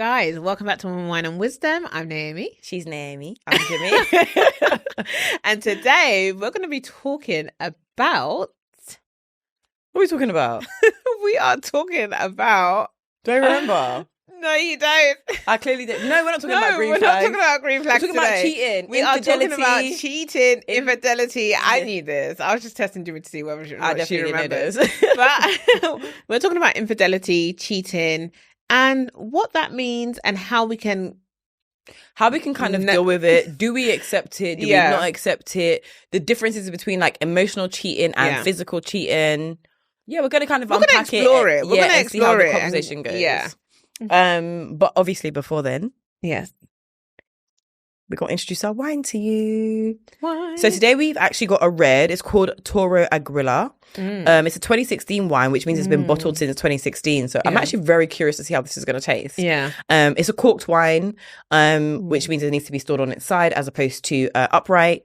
guys, welcome back to Wine and Wisdom. I'm Naomi. She's Naomi. I'm Jimmy. And today we're going to be talking about... What are we talking about? We are talking about... Do I remember? No, you don't. I clearly did. No, we're not talking about green we're flags. not talking about green flags. We're talking about cheating. We are talking about infidelity. cheating, infidelity. I knew this. I was just testing Jimmy to see whether she remembers. But we're talking about infidelity, cheating, and what that means and how we can kind of deal with it. Do we accept it? Do we not accept it? The differences between like emotional cheating and physical cheating. Yeah, we're going to kind of unpack it. We're going to explore see how it. the conversation goes. Yeah. But obviously before then, yes, we're going to introduce our wine to you. Wine. So today we've actually got a red. It's called Toro Agrilla. It's a 2016 wine, which means it's been bottled since 2016. So I'm actually very curious to see how this is going to taste. Yeah. It's a corked wine, which means it needs to be stored on its side as opposed to upright.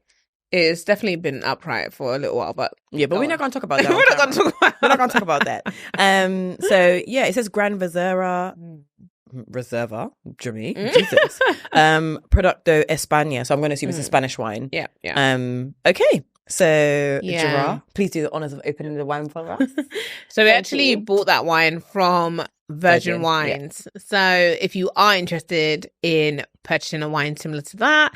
It's definitely been upright for a little while, but we're not going to talk about that. We're not going to talk about that. So yeah, it says Gran Reserva, Jimmy, Jesus, Producto España. So I'm going to assume it's a Spanish wine. Yeah. Okay. So Gerard, please do the honors of opening the wine for us. So we actually bought that wine from Virgin Wines. Yeah. So if you are interested in purchasing a wine similar to that,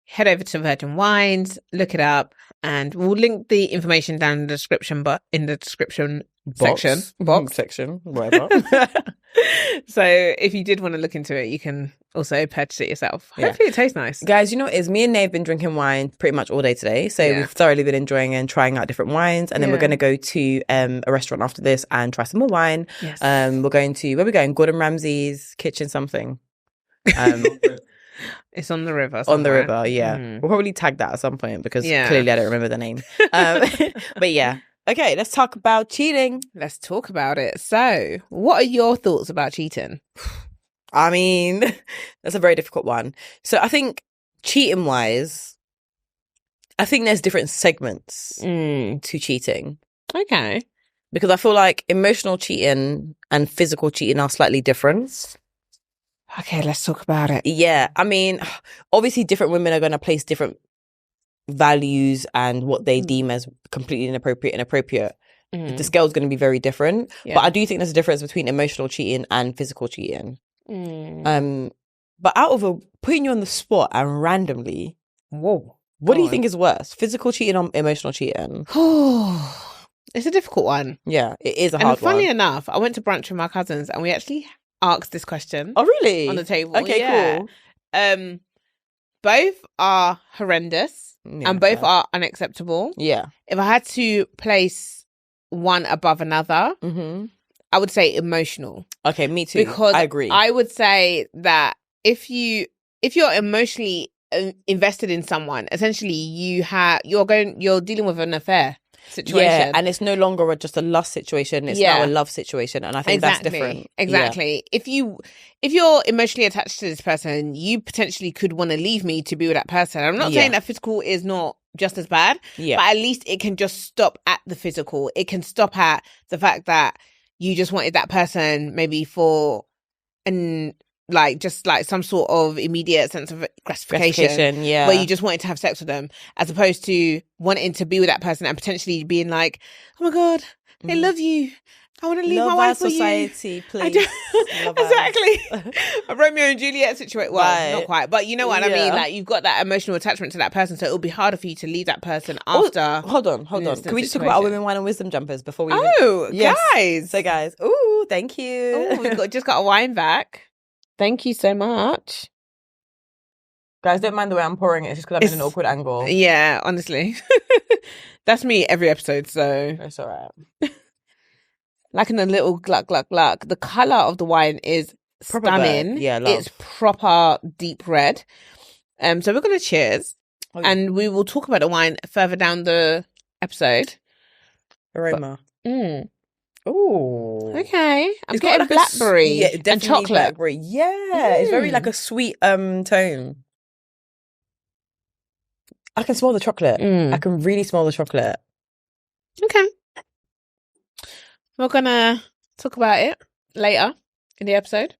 head over to Virgin Wines, look it up, and we'll link the information down in the description, but in the description section, whatever. So if you did want to look into it, you can also purchase it yourself. Hopefully it tastes nice. Guys, you know what it is? Me and Nate have been drinking wine pretty much all day today. So we've thoroughly been enjoying and trying out different wines. And then we're going to go to a restaurant after this and try some more wine. Yes. We're going to, where are we going? Gordon Ramsay's kitchen something. It's on the river. On the river, yeah. We'll probably tag that at some point because clearly I don't remember the name. But yeah. Okay, let's talk about cheating. Let's talk about it. So, what are your thoughts about cheating? I mean, that's a very difficult one. So I think cheating-wise, I think there's different segments to cheating. Okay. Because I feel like emotional cheating and physical cheating are slightly different. Okay, let's talk about it. Yeah, I mean, obviously different women are going to place different values and what they deem as completely inappropriate. The scale's going to be very different. But I do think there's a difference between emotional cheating and physical cheating. But out of putting you on the spot and randomly, what do you think is worse? Physical cheating or emotional cheating? It's a difficult one. Yeah, it is a hard one. And funnily enough, I went to brunch with my cousins and we actually asked this question. Oh, really? On the table. Okay, cool. Both are horrendous and both are unacceptable. Yeah. If I had to place one above another, I would say emotional. Okay, me too. Because I agree. I would say that if you're emotionally invested in someone, essentially you're dealing with an affair situation. Yeah, and it's no longer just a lust situation, it's now a love situation, and I think that's different. Exactly. Yeah. If you're emotionally attached to this person, you potentially could want to leave me to be with that person. I'm not saying that physical is not just as bad, but at least it can just stop at the physical. It can stop at the fact that you just wanted that person maybe for some sort of immediate sense of gratification, where you just wanted to have sex with them, as opposed to wanting to be with that person and potentially being like, oh my God, I love you. I want to leave my wife for society, you. please. Exactly. A Romeo and Juliet situation. Well, not quite, but you know what I mean? Like, you've got that emotional attachment to that person, so it'll be harder for you to leave that person after. Hold on. Can we just talk about our women, wine and wisdom jumpers before we guys. So guys, ooh, thank you. Oh, we've just got a wine back. Thank you so much. Guys, don't mind the way I'm pouring it. It's just because I'm in an awkward angle. Yeah, honestly. That's me every episode, so. It's all right. Like in a little gluck, gluck, gluck. The colour of the wine is stunning. Yeah, love. It's proper deep red. So we're going to cheers. And we will talk about the wine further down the episode. Aroma. Oh, okay. I'm getting like blackberry and chocolate. Blackberry. Yeah, it's very like a sweet tone. I can smell the chocolate. I can really smell the chocolate. Okay. We're gonna talk about it later in the episode.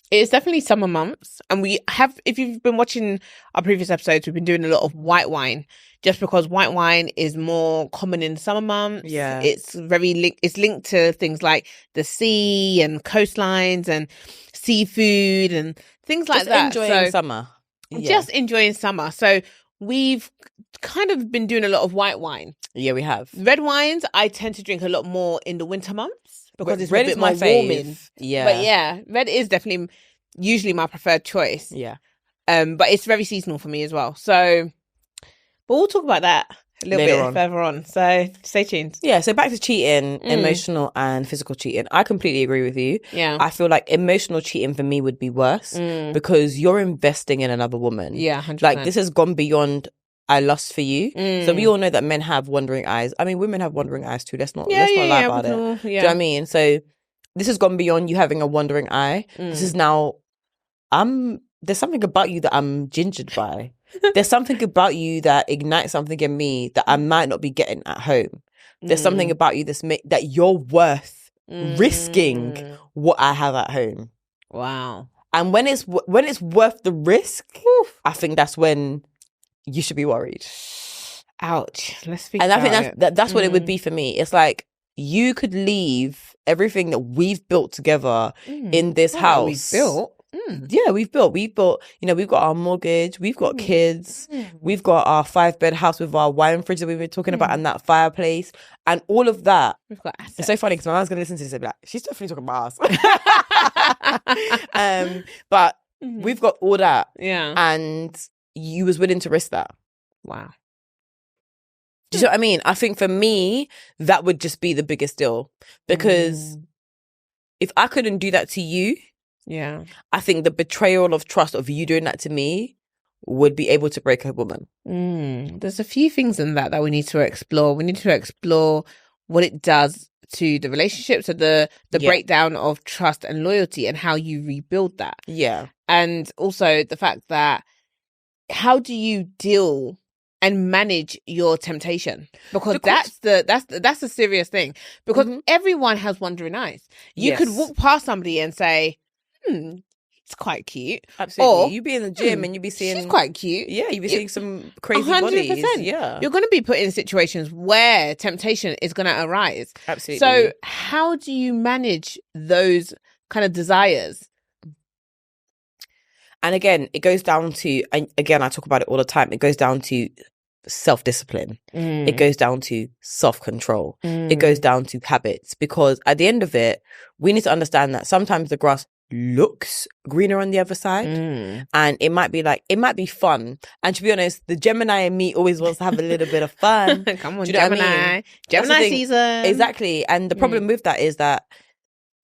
It's definitely summer months. And we have, if you've been watching our previous episodes, we've been doing a lot of white wine just because white wine is more common in the summer months. Yeah. It's it's linked to things like the sea and coastlines and seafood and things like that. Enjoying summer. Yeah. Just enjoying summer. So we've kind of been doing a lot of white wine. Yeah, we have. Red wines, I tend to drink a lot more in the winter months because it's red a bit is my more warming. Yeah. But yeah, red is definitely usually my preferred choice. Yeah. But it's very seasonal for me as well. So, but we'll talk about that a little bit further on. So stay tuned. Yeah, so back to cheating, emotional and physical cheating. I completely agree with you. Yeah. I feel like emotional cheating for me would be worse because you're investing in another woman. Yeah, 100%. Like this has gone beyond I lust for you. So we all know that men have wandering eyes. I mean, women have wandering eyes too. Let's not lie about it. Yeah. Do you know what I mean? So this has gone beyond you having a wandering eye. This is now, there's something about you that I'm gingered by. There's something about you that ignites something in me that I might not be getting at home. There's something about you that you're worth risking what I have at home. Wow. And when it's worth the risk, I think that's when you should be worried. Ouch. Let's speak and about I think that's what it would be for me. It's like you could leave everything that we've built together in this house. We've built. Yeah, we've built. You know, we've got our mortgage, we've got kids, we've got our 5-bed house with our wine fridge that we were talking about and that fireplace and all of that. We've got assets. It's so funny because my mom's going to listen to this and be like, she's definitely talking about us. But we've got all that. Yeah. And you was willing to risk that. Wow. Do you know what I mean? I think for me, that would just be the biggest deal. Because if I couldn't do that to you, yeah, I think the betrayal of trust of you doing that to me would be able to break a woman. There's a few things in that we need to explore. We need to explore what it does to the relationship, so the breakdown of trust and loyalty and how you rebuild that. Yeah. And also the fact that how do you deal and manage your temptation? Because that's a serious thing. Because everyone has wandering eyes. You could walk past somebody and say, it's quite cute. Absolutely. Or you be in the gym and you be seeing... She's quite cute. Yeah, you be seeing some crazy 100%. Bodies. Yeah. You're going to be put in situations where temptation is going to arise. Absolutely. So how do you manage those kind of desires? And again, it goes down to... And again, I talk about it all the time. It goes down to self-discipline. It goes down to self-control. It goes down to habits. Because at the end of it, we need to understand that sometimes the grass looks greener on the other side, and it might be fun. And to be honest, the Gemini in me always wants to have a little bit of fun. Come on, Gemini. I mean? Gemini season. Exactly. And the problem with that is that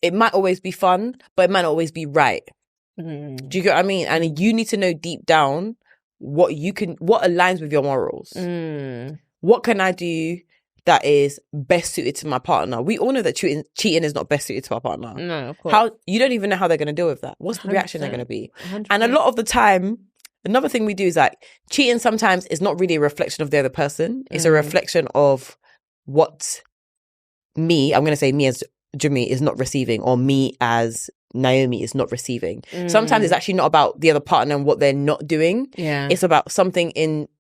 it might always be fun, but it might not always be right. Do you get what I mean? And you need to know deep down what aligns with your morals. What can I do that is best suited to my partner? We all know that cheating is not best suited to our partner. No, of course. You don't even know how they're going to deal with that. What's the reaction they're going to be? 100%. And a lot of the time, another thing we do is like cheating sometimes is not really a reflection of the other person. It's a reflection of what I'm going to say me as Jimmy is not receiving, or me as Naomi is not receiving. Sometimes it's actually not about the other partner and what they're not doing. Yeah. It's about something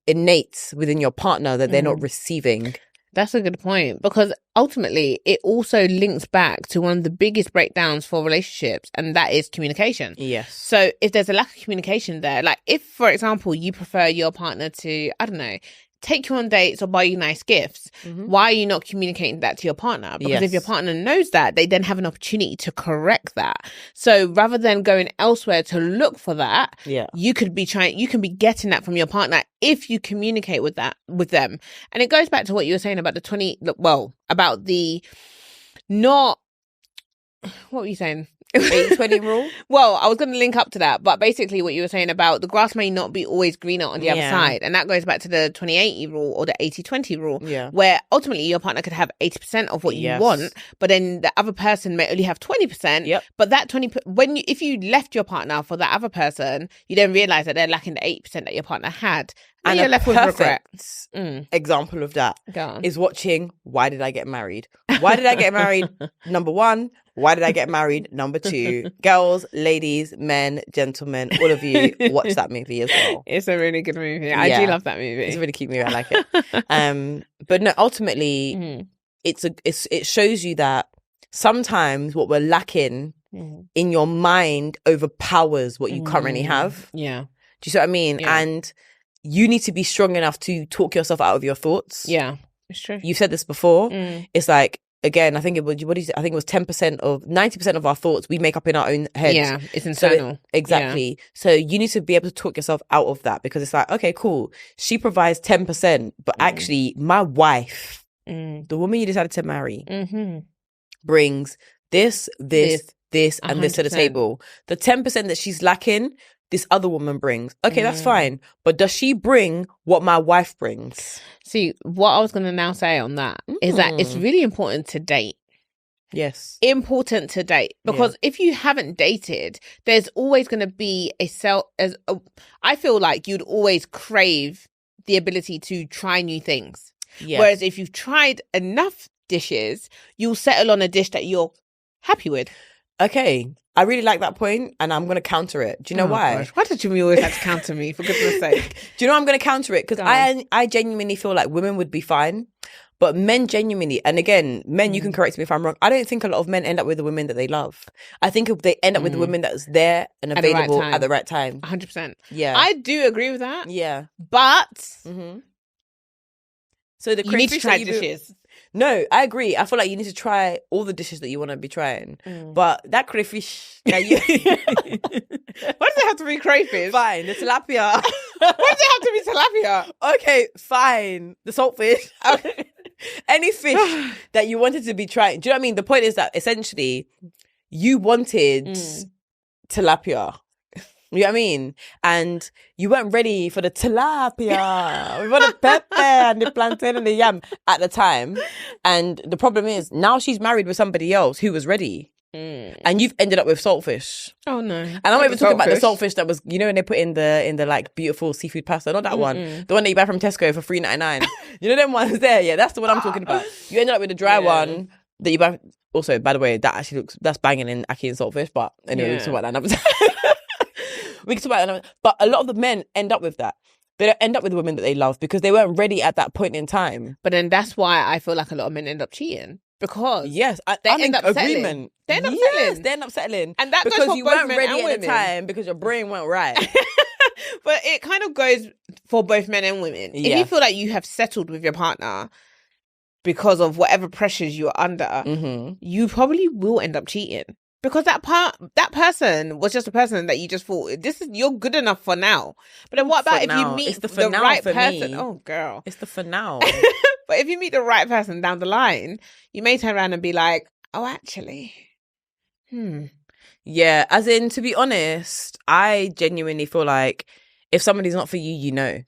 innate within your partner that they're not receiving. That's a good point, because ultimately it also links back to one of the biggest breakdowns for relationships, and that is communication. Yes. So if there's a lack of communication there, like if, for example, you prefer your partner to, I don't know, take you on dates or buy you nice gifts, why are you not communicating that to your partner? Because if your partner knows that, they then have an opportunity to correct that. So rather than going elsewhere to look for that, you can be getting that from your partner if you communicate with them. And it goes back to what you were saying about what were you saying? 80-20 rule? Well, I was going to link up to that, but basically what you were saying about the grass may not be always greener on the other side. And that goes back to the 20-80 rule or the 80-20 rule, where ultimately your partner could have 80% of what you want, but then the other person may only have 20%. But that 20%, if you left your partner for that other person, you then realize that they're lacking the 80% that your partner had. And you're a left with regret. example of that is watching Why Did I Get Married? Why did I get married? Number one. Why did I get married? Number two. Girls, ladies, men, gentlemen, all of you, watch that movie as well. It's a really good movie. I do love that movie. It's a really cute movie. I like it. But no, ultimately, it shows you that sometimes what we're lacking in your mind overpowers what you currently have. Yeah. Do you see what I mean? Yeah. And you need to be strong enough to talk yourself out of your thoughts. Yeah, it's true. You've said this before. It's like, again, I think it was 10% of 90% of our thoughts we make up in our own heads. Yeah, it's internal. Exactly. Yeah. So you need to be able to talk yourself out of that, because it's like, okay, cool. She provides 10%, but actually my wife, the woman you decided to marry, brings this, and this to the table. The 10% that she's lacking, this other woman brings. Okay, that's fine. But does she bring what my wife brings? See, what I was going to now say on that is that it's really important to date. Yes. Important to date. Because if you haven't dated, there's always going to be I feel like you'd always crave the ability to try new things. Yes. Whereas if you've tried enough dishes, you'll settle on a dish that you're happy with. Okay, I really like that point, and I'm going to counter it. Do you know why? Gosh. Why did you always have to counter me, for goodness sake? Do you know I'm going to counter it? Because I genuinely feel like women would be fine, but men genuinely, and again, men, you can correct me if I'm wrong, I don't think a lot of men end up with the women that they love. I think if they end up with the women that's there and available at the right time. 100%. Yeah. I do agree with that. Yeah. But... So the you need to try dishes. No, I agree. I feel like you need to try all the dishes that you want to be trying. But that crayfish... Why does it have to be crayfish? Fine, the tilapia. Why does it have to be tilapia? Okay, fine. The saltfish. Okay. Any fish that you wanted to be trying. Do you know what I mean? The point is that essentially you wanted tilapia. You know what I mean? And you weren't ready for the tilapia. We want the pepper and the plantain and the yam at the time. And the problem is, now she's married with somebody else who was ready. And you've ended up with saltfish. Oh no. And I'm not even talking about the saltfish that was, you know, when they put in the like beautiful seafood pasta. Not that one. The one that you buy from Tesco for $3.99. You know them ones there? Yeah, that's the one I'm talking about. You ended up with the dry one that you buy. Also, by the way, that's banging in ackee and saltfish. But anyway, we'll talk about that another time. We can talk about it, but a lot of the men end up with that. They don't end up with the women that they love because they weren't ready at that point in time. But then that's why I feel like a lot of men end up cheating, because they end up settling. They end up settling. They end up settling, and that because goes for you both weren't men ready and at women. the time because your brain weren't right. But it kind of goes for both men and women. If you feel like you have settled with your partner because of whatever pressures you're under, you probably will end up cheating. Because that person was just a person that you just thought, you're good enough for now. But then what about if you meet the right person? Me. Oh, girl. It's the for now. But if you meet the right person down the line, you may turn around and be like, oh, actually, Yeah, as in, to be honest, I genuinely feel like if somebody's not for you, you know.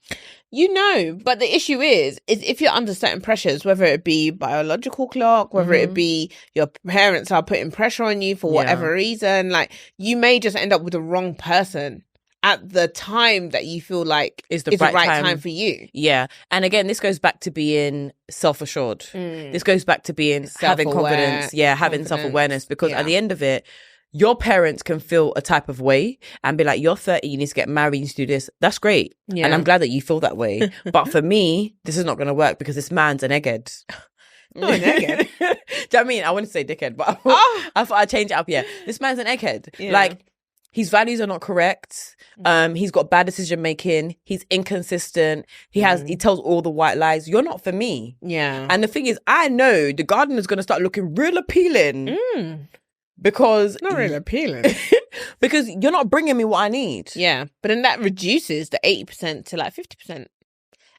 You know, but the issue is if you're under certain pressures, whether it be biological clock, whether it be your parents are putting pressure on you for whatever reason, like you may just end up with the wrong person at the time that you feel like is the right time for you. Yeah. And again, this goes back to being self-assured. This goes back to being having confidence. Yeah, having self-awareness, because at the end of it, your parents can feel a type of way and be like, you're 30, you need to get married, you need to do this. That's great. Yeah. And I'm glad that you feel that way. But for me, this is not going to work because this man's an egghead. Oh, an egghead? Do you know what I mean? I wouldn't say dickhead, but I thought I'd change it up. Yeah. This man's an egghead. Yeah. Like, his values are not correct. He's got bad decision making. He's inconsistent. He tells all the white lies. You're not for me. Yeah. And the thing is, I know the garden is going to start looking real appealing. Because not really appealing. Because you're not bringing me what I need. Yeah, but then that reduces the 80% to like 50%.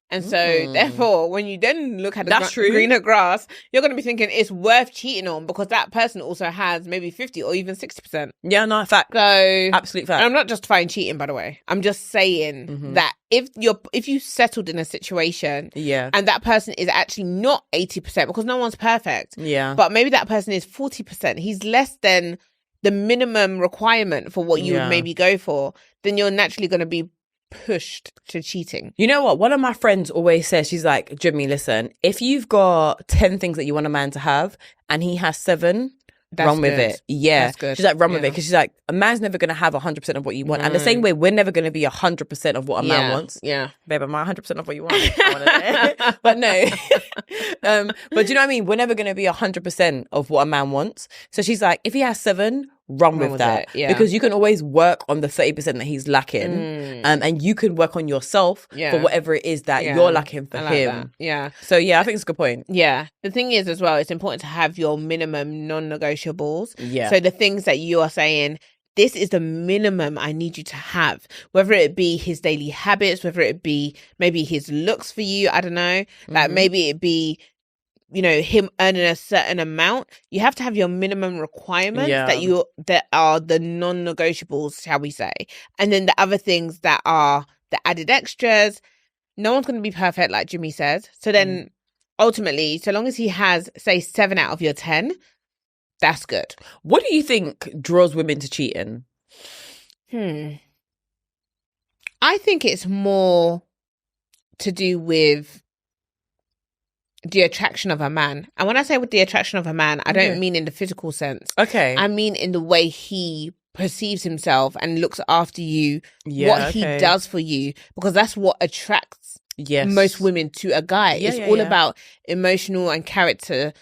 And so, therefore, when you then look at the greener grass, you're going to be thinking it's worth cheating on because that person also has maybe 50 or even 60%. Yeah, no, fact. So, absolute fact. I'm not justifying cheating, by the way. I'm just saying that if you settled in a situation and that person is actually not 80%, because no one's perfect. Yeah. But maybe that person is 40%. He's less than the minimum requirement for what you would maybe go for. Then you're naturally going to be pushed to cheating. You know what? One of my friends always says, she's like, Jimmy, listen, if you've got 10 things that you want a man to have and he has 7, run with it. Yeah. That's good. She's like, run with it. Because she's like, a man's never going to have 100% of what you want. And the same way, we're never going to be 100% of what a man wants. Yeah. Babe, am I 100% of what you want? But no. But do you know what I mean? We're never going to be 100% of what a man wants. So she's like, if he has 7, run with that. Because you can always work on the 30% that he's lacking. And you can work on yourself for whatever it is that you're lacking for him. That. Yeah. So yeah, I think it's a good point. Yeah. The thing is as well, it's important to have your minimum non-negotiables. Yeah. So the things that you are saying, this is the minimum I need you to have, whether it be his daily habits, whether it be maybe his looks for you. I don't know. Like maybe it be, you know, him earning a certain amount. You have to have your minimum requirements that are the non-negotiables, shall we say. And then the other things that are the added extras. No one's going to be perfect, like Jimmy says. So then ultimately, so long as he has, say, 7 out of your 10, that's good. What do you think draws women to cheating? I think it's more to do with the attraction of a man. And when I say with the attraction of a man, I don't mean in the physical sense. Okay. I mean in the way he perceives himself and looks after you, what he does for you, because that's what attracts most women to a guy. It's all about emotional and character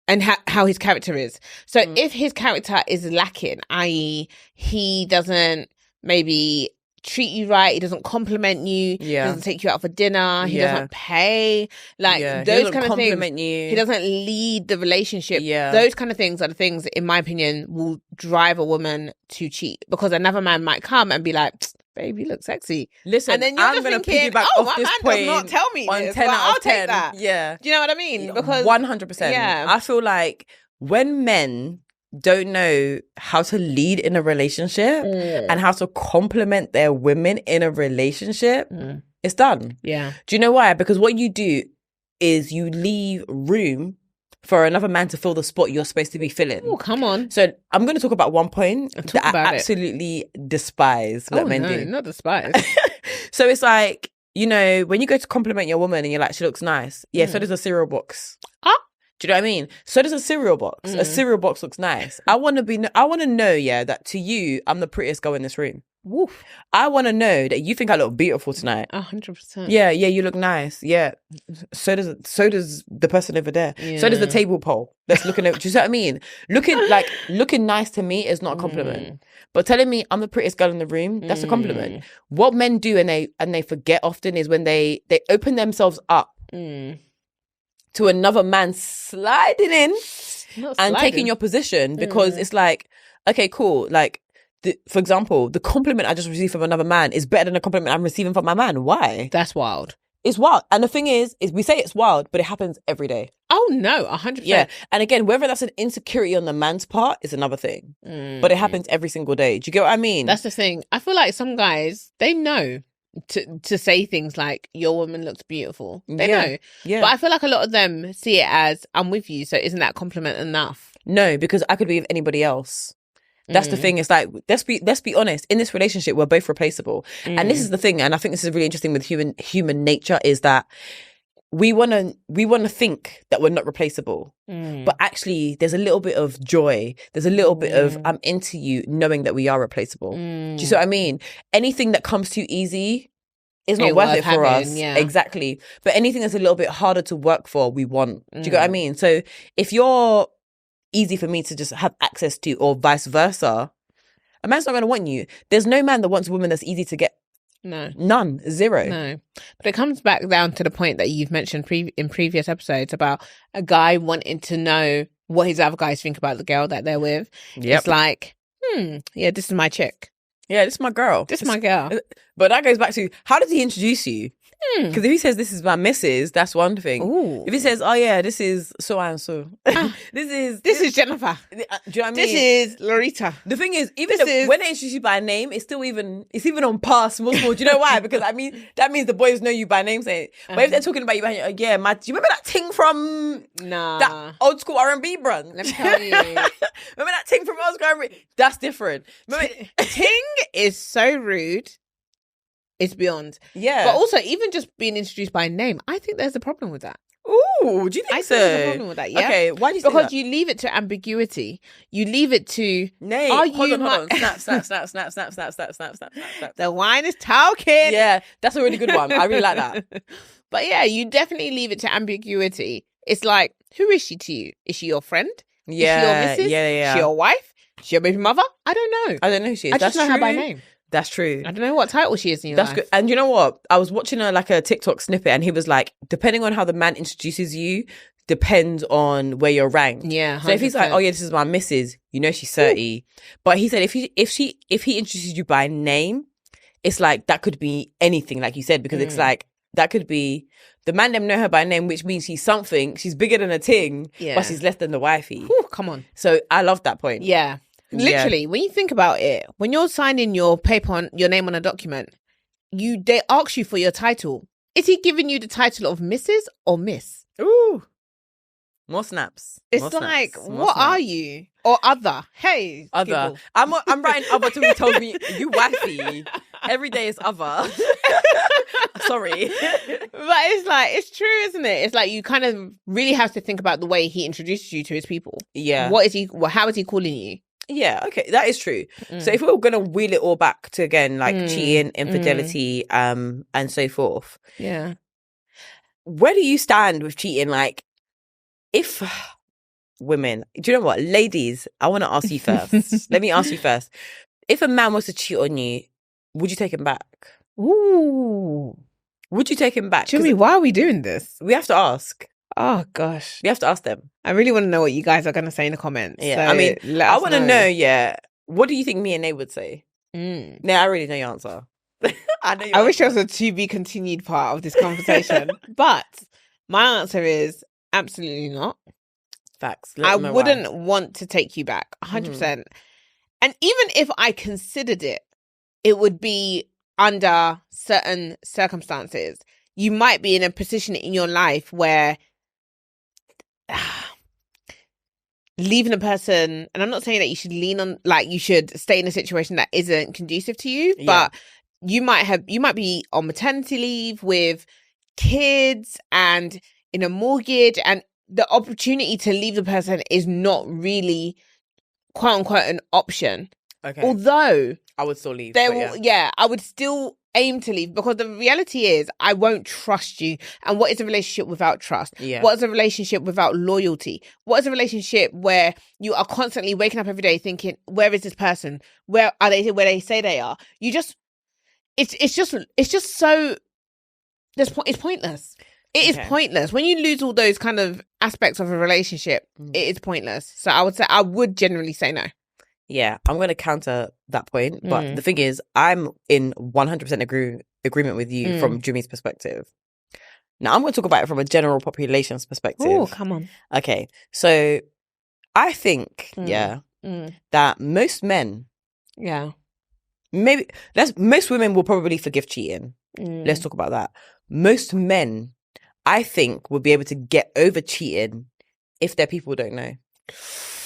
and how his character is. So if his character is lacking, i.e. he doesn't maybe treat you right, he doesn't compliment you, he doesn't take you out for dinner, he doesn't pay, like those kind of things. He doesn't lead the relationship. Those kind of things are the things, in my opinion, will drive a woman to cheat, because another man might come and be like, babe, you look sexy. Listen, and then you're I'm going to piggyback off this point. Does not tell me on this, 10 out of I'll 10. take that. Yeah. Do you know what I mean? Because 100%. Yeah. I feel like when men don't know how to lead in a relationship and how to compliment their women in a relationship, it's done. Yeah. Do you know why? Because what you do is you leave room for another man to fill the spot you're supposed to be filling. Oh, come on. So I'm going to talk about one point that I absolutely despise what men do. Not despise. So it's like, you know, when you go to compliment your woman and you're like, she looks nice. Yeah, so does a cereal box. Do you know what I mean? So does a cereal box. A cereal box looks nice. I want to know, that to you, I'm the prettiest girl in this room. Woof. I want to know that you think I look beautiful tonight. 100%. Yeah, you look nice. Yeah. So does the person over there. Yeah. So does the table pole that's looking at, do you see what I mean? Looking nice to me is not a compliment. But telling me I'm the prettiest girl in the room, that's a compliment. What men do and they forget often is when they open themselves up to another man sliding in and taking your position, because it's like, okay, cool. Like, for example, the compliment I just received from another man is better than the compliment I'm receiving from my man. Why? That's wild. It's wild. And the thing is we say it's wild, but it happens every day. Oh, no, 100%. Yeah. And again, whether that's an insecurity on the man's part is another thing. But it happens every single day. Do you get what I mean? That's the thing. I feel like some guys, they know to say things like, your woman looks beautiful. They know. Yeah. But I feel like a lot of them see it as, I'm with you, so isn't that compliment enough? No, because I could be with anybody else. That's the thing. It's like, let's be honest. In this relationship, we're both replaceable. And this is the thing. And I think this is really interesting with human nature, is that we want to think that we're not replaceable. But actually, there's a little bit of joy. There's a little bit of, I'm into you, knowing that we are replaceable. Do you see what I mean? Anything that comes too easy is not worth it for us. Yeah. Exactly. But anything that's a little bit harder to work for, we want. Do you get what I mean? So if you're easy for me to just have access to, or vice versa, a man's not going to want you. There's no man that wants a woman that's easy to get. No. None. Zero. No. But it comes back down to the point that you've mentioned in previous episodes about a guy wanting to know what his other guys think about the girl that they're with. Yep. It's like, yeah, this is my chick. Yeah, this is my girl. This is my girl. But that goes back to, how does he introduce you? Because if he says this is my missus, that's one thing. Ooh. If he says, oh yeah, this is so and so, this is Jennifer. Do you know what I mean? This is Loretta. The thing is, when they introduce you by name, it's even on par small. Do you know why? Because that means the boys know you by name. Saying, but if they're talking about you by name, do you remember that thing from that old school R&B brand? Let me tell you. Remember that thing from old school R&B? That's different. Ting is so rude. It's beyond. Yeah. But also, even just being introduced by name, I think there's a problem with that. Ooh, do you think I so? think there's a problem with that, yeah. Okay, why do you think Because that? you leave it to ambiguity. You leave it to... Nay, hold on. Snap. The wine is talking. Yeah, that's a really good one. I really like that. But yeah, you definitely leave it to ambiguity. It's like, who is she to you? Is she your friend? Yeah, is she your missus? yeah. Is she your wife? Is she your baby mother? I don't know. I don't know who she is. I just know her by name. That's true. I don't know what title she is in your That's life. good. And you know what? I was watching a TikTok snippet, and he was like, depending on how the man introduces you, depends on where you're ranked. Yeah. 100%. So if he's like, oh yeah, this is my missus, you know she's 30. Ooh. But he said if he introduces you by name, it's like that could be anything, like you said, because it's like that could be the man them know her by name, which means she's something. She's bigger than a ting, but she's less than the wifey. Ooh, come on. So I love that point. Yeah. Literally, when you think about it, when you're signing your paper on your name on a document, they ask you for your title. Is he giving you the title of Mrs. or Miss? Ooh. More snaps. It's More like, snaps. what are you? Or other? Hey, other. I'm writing other till he told me you wifey. Every day is other. Sorry. But it's like, it's true, isn't it? It's like you kind of really have to think about the way he introduces you to his people. Yeah. How is he calling you? Yeah, okay, that is true. So if we were gonna wheel it all back to again, like cheating, infidelity, and so forth. Yeah. Where do you stand with cheating? Like, if women, do you know what, ladies? I want to ask you first. Let me ask you first. If a man was to cheat on you, would you take him back? Ooh. Would you take him back? Jimmy, why are we doing this? We have to ask. Oh gosh, we have to ask them. I really want to know what you guys are going to say in the comments. Yeah, so I mean, I want to know. Yeah, what do you think me and Nate would say? Nah, I already know your answer. I wish there was a to be continued part of this conversation, but my answer is absolutely not. Facts. I wouldn't want to take you back 100%. And even if I considered it, it would be under certain circumstances. You might be in a position in your life where leaving a person, and I'm not saying that you should you should stay in a situation that isn't conducive to you, but you might be on maternity leave with kids and in a mortgage, and the opportunity to leave the person is not really quote unquote an option. Okay. Although I would still leave. I would still aim to leave, because the reality is I won't trust you. And what is a relationship without trust? Yeah. What is a relationship without loyalty? What is a relationship where you are constantly waking up every day thinking, where is this person? Where are they? Where they say they are? You just, it's just so, it's pointless. It is pointless. When you lose all those kind of aspects of a relationship, it is pointless. So I would generally say no. Yeah, I'm going to counter that point. But the thing is, I'm in 100% agreement with you from Jimmy's perspective. Now, I'm going to talk about it from a general population's perspective. Oh, come on. Okay, so I think, that most men, most women will probably forgive cheating. Let's talk about that. Most men, I think, will be able to get over cheating if their people don't know.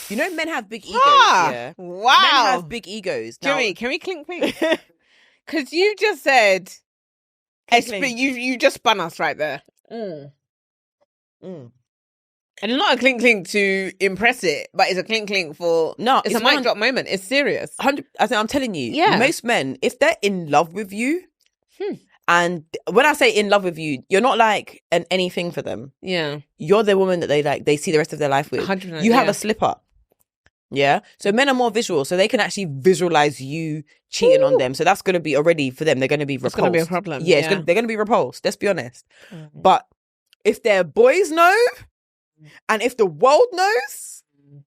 You know, men have big egos. Yeah. Wow. Men have big egos. Jimmy, can we clink? Because you just said, you just spun us right there. And it's not a clink to impress it, but it's a clink for... No, it's a mic drop moment. It's serious. I'm telling you, most men, if they're in love with you, and when I say in love with you, you're not like an anything for them. Yeah. You're the woman that they see the rest of their life with. 100%, you have a slip up. Yeah. So men are more visual, so they can actually visualize you cheating on them. So that's going to be already for them. They're going to be repulsed. It's going to be a problem. Yeah. They're going to be repulsed. Let's be honest. But if their boys know, and if the world knows,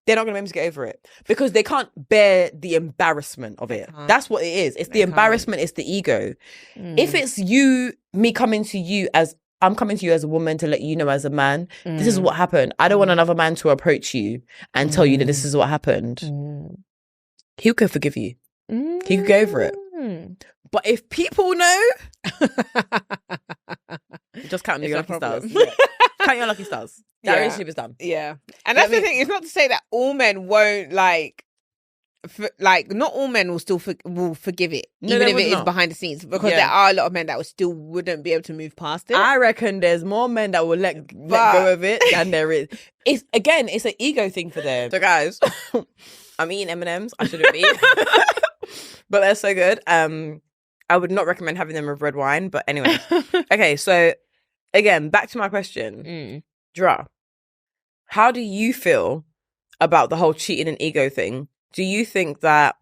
they're not going to be able to get over it, because they can't bear the embarrassment of it. That's what it is. It's the embarrassment. It's the ego. If it's me coming to you as, I'm coming to you as a woman to let you know as a man, this is what happened. I don't want another man to approach you and tell you that this is what happened. He could forgive you. He could go over it. But if people know, just count your lucky stars. Count your lucky stars. That relationship is done. Yeah. And that's the thing. It's not to say that all men won't like, not all men will still will forgive it, No, even they if would it is not. behind the scenes, because there are a lot of men that wouldn't be able to move past it. I reckon there's more men that will let go of it than there is. It's an ego thing for them. So guys, I'm eating M&Ms. I shouldn't be, but they're so good. I would not recommend having them with red wine. But anyway, okay. So again, back to my question, Dra. How do you feel about the whole cheating and ego thing? Do you think that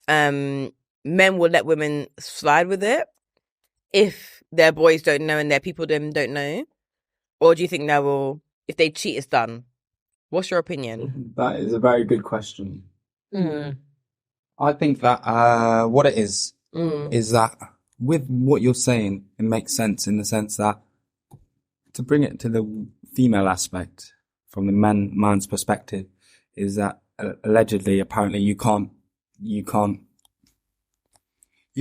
men will let women slide with it if their boys don't know and their people don't know? Or do you think they will, if they cheat, it's done? What's your opinion? That is a very good question. I think that what it is that with what you're saying, it makes sense in the sense that to bring it to the female aspect from the man's perspective is that allegedly, apparently you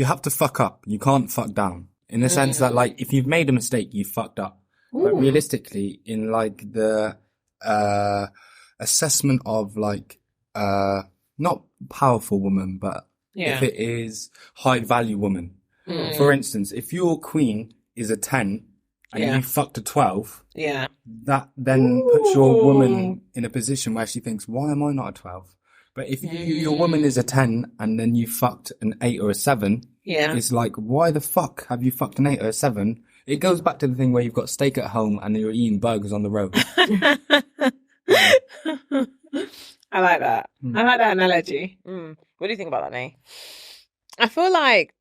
have to fuck up. You can't fuck down in the sense that, like, if you've made a mistake, you've fucked up. But realistically, in like the assessment of like not powerful woman, but if it is high value woman, for instance, if your queen is a 10 and you fucked a 12, that then puts your woman in a position where she thinks, why am I not a 12? But if your woman is a 10 and then you fucked an 8 or a 7, it's like, why the fuck have you fucked an 8 or a 7? It goes back to the thing where you've got steak at home and you're eating burgers on the road. I like that. I like that analogy. What do you think about that, Nay? I feel like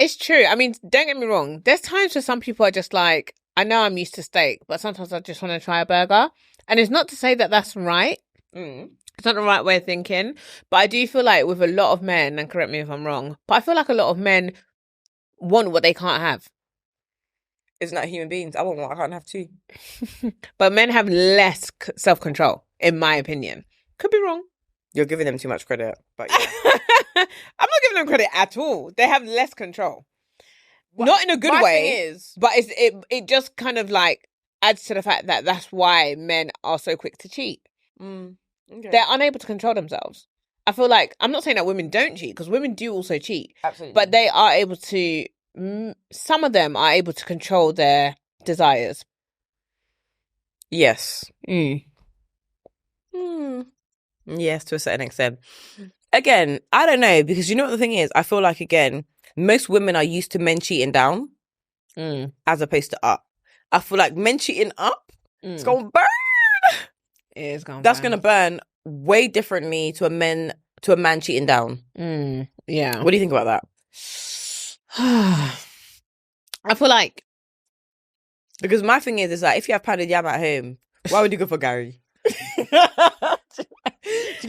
it's true. I mean, don't get me wrong. There's times where some people are just like, I know I'm used to steak, but sometimes I just want to try a burger. And it's not to say that that's right. It's not the right way of thinking. But I do feel like with a lot of men, and correct me if I'm wrong, but I feel like a lot of men want what they can't have. Isn't that human beings? I want what I can't have too. But men have less self-control, in my opinion. Could be wrong. You're giving them too much credit. But yeah. I'm not giving them credit at all. They have less control. Not in a good way, but it just kind of like adds to the fact that that's why men are so quick to cheat. Okay. They're unable to control themselves. I feel like, I'm not saying that women don't cheat, because women do also cheat. Absolutely. But they are able to, some of them are able to control their desires. Yes. Yes, to a certain extent. Again, I don't know, because you know what the thing is? I feel like, again, most women are used to men cheating down as opposed to up. I feel like men cheating up, it's going to burn. It is going to burn. That's going to burn way differently to a man cheating down. Yeah. What do you think about that? I feel like, because my thing is that if you have pounded yam at home, why would you go for Gary? Do